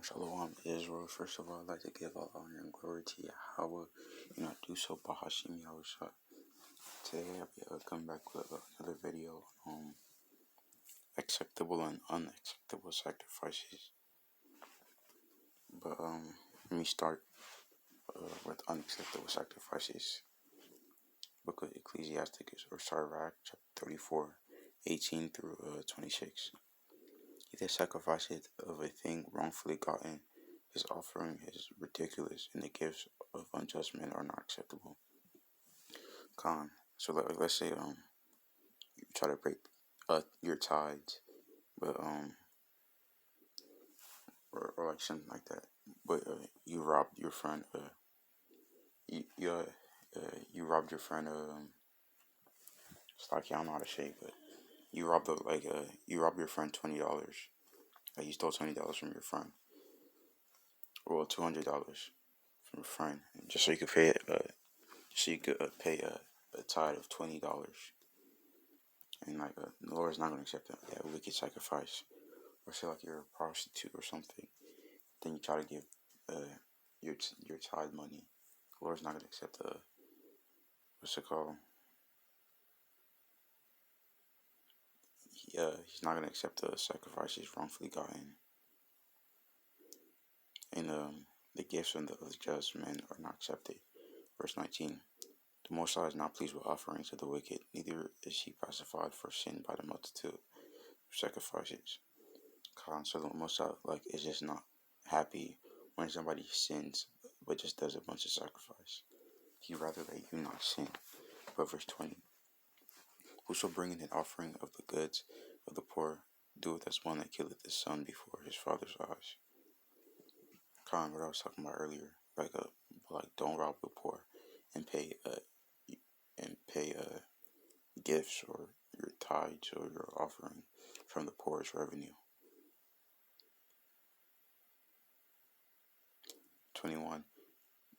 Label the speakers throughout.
Speaker 1: Shalom, Israel. First of all, I'd like to give all honor and glory to Yahweh, and I do so by Hashem Yahushua. Today, I'll be coming back with another video on acceptable and unacceptable sacrifices. But let me start with unacceptable sacrifices. Book of Ecclesiastes, or Sirach, chapter 34, 18 through 26. He that sacrificeth of a thing wrongfully gotten, his offering is ridiculous, and the gifts of unjust men are not acceptable. So let's say you try to break your tithes, but or like something like that, but you robbed your friend. You robbed your friend. It's like, I don't know how to say it, but you robbed you robbed your friend $20. Like, you stole $20 from your friend, or $200 from your friend, just so you could pay it. So you could pay a tithe of $20, and like the Lord's not going to accept that wicked sacrifice. Or say like you're a prostitute or something, then you try to give your tithe money. The Lord's not going to accept what's it called? He's not going to accept the sacrifices wrongfully gotten, and the gifts of the just men are not accepted. Verse 19. The Most High is not pleased with offerings of the wicked, neither is he pacified for sin by the multitude of sacrifices. So the Most High is just not happy when somebody sins, but just does a bunch of sacrifice. He'd rather that you not sin. But verse 20. Whoso bringeth an offering of the goods of the poor doeth as one that killeth his son before his father's eyes. What I was talking about earlier, don't rob the poor and pay gifts or your tithes or your offering from the poor's revenue. 21.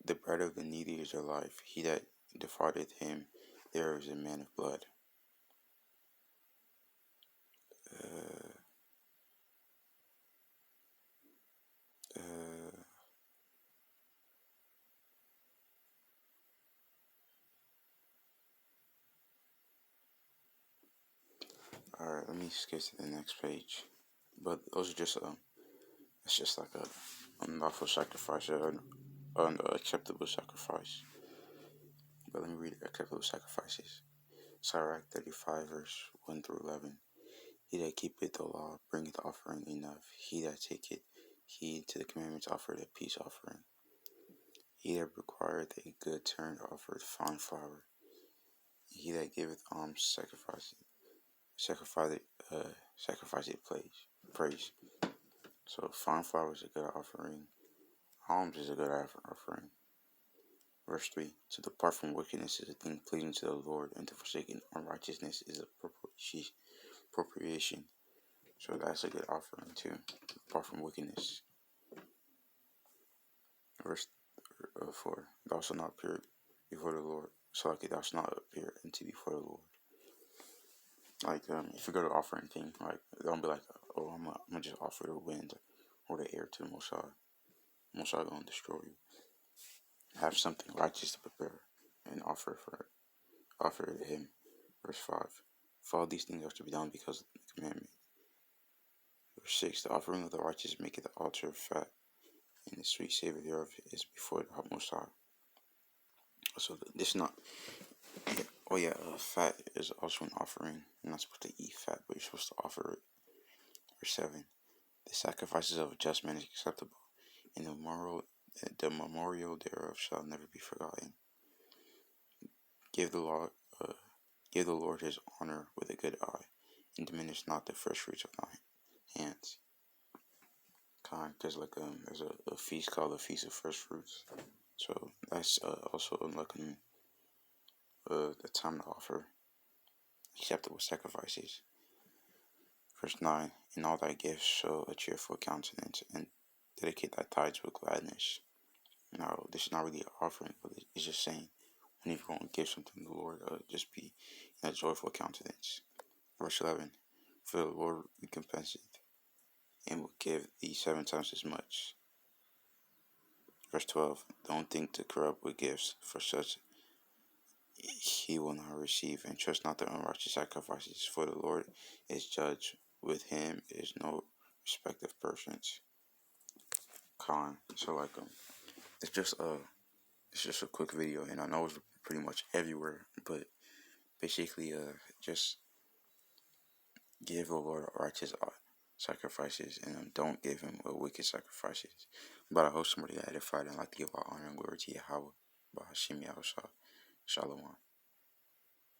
Speaker 1: The bread of the needy is their life. He that defraudeth him, there is a man of blood. Alright, let me skip to the next page. But those are just it's just like a unlawful sacrifice, or unacceptable sacrifice. But let me read acceptable sacrifices. Sirach 35, verse 1 through 11. He that keepeth the law bringeth offering enough. He that taketh heed to the commandments offereth a peace offering. He that requireth a good turn offereth fine flour. He that giveth alms sacrificeth praise. So fine flour is a good offering. Alms is a good offering. Verse 3. To depart from wickedness is a thing pleasing to the Lord, and to forsake unrighteousness is appropriation. So that's a good offering too. Depart from wickedness. Verse 4. Thou shalt not appear before the Lord. So thou shalt not appear empty before the Lord. If you go to offering thing, don't be like, oh, I'm gonna just offer the wind or the air to the Most High. Most High gonna destroy you. Have something righteous to prepare and offer it to him. Verse 5. For all these things are to be done because of the commandment. Verse 6. The offering of the righteous maketh the altar fat, and the sweet savor thereof is before the Most High. So this not. Fat is also an offering. You're not supposed to eat fat, but you're supposed to offer it. Verse 7. The sacrifices of a just man is acceptable, and the memorial thereof shall never be forgotten. Give the Lord his honor with a good eye, and diminish not the first fruits of thine hands. Because there's a feast called the Feast of First Fruits, so that's also the time to offer acceptable sacrifices. Verse 9. In all thy gifts show a cheerful countenance, and dedicate thy tithes with gladness. Now, this is not really an offering, but it's just saying, when you're going to give something to the Lord, just be in a joyful countenance. Verse 11. For the Lord recompenseth and will give thee 7 times as much. Verse 12. Don't think to corrupt with gifts, for such he will not receive, and trust not the unrighteous sacrifices, for the Lord is judge. With him is no respect of persons. So like it's just a quick video, and I know it's pretty much everywhere, but basically just give the Lord righteous sacrifices, and don't give him wicked sacrifices. But I hope somebody got edified and like to give all honor and glory to Yahweh, by Hashem Yahushua. Shalom.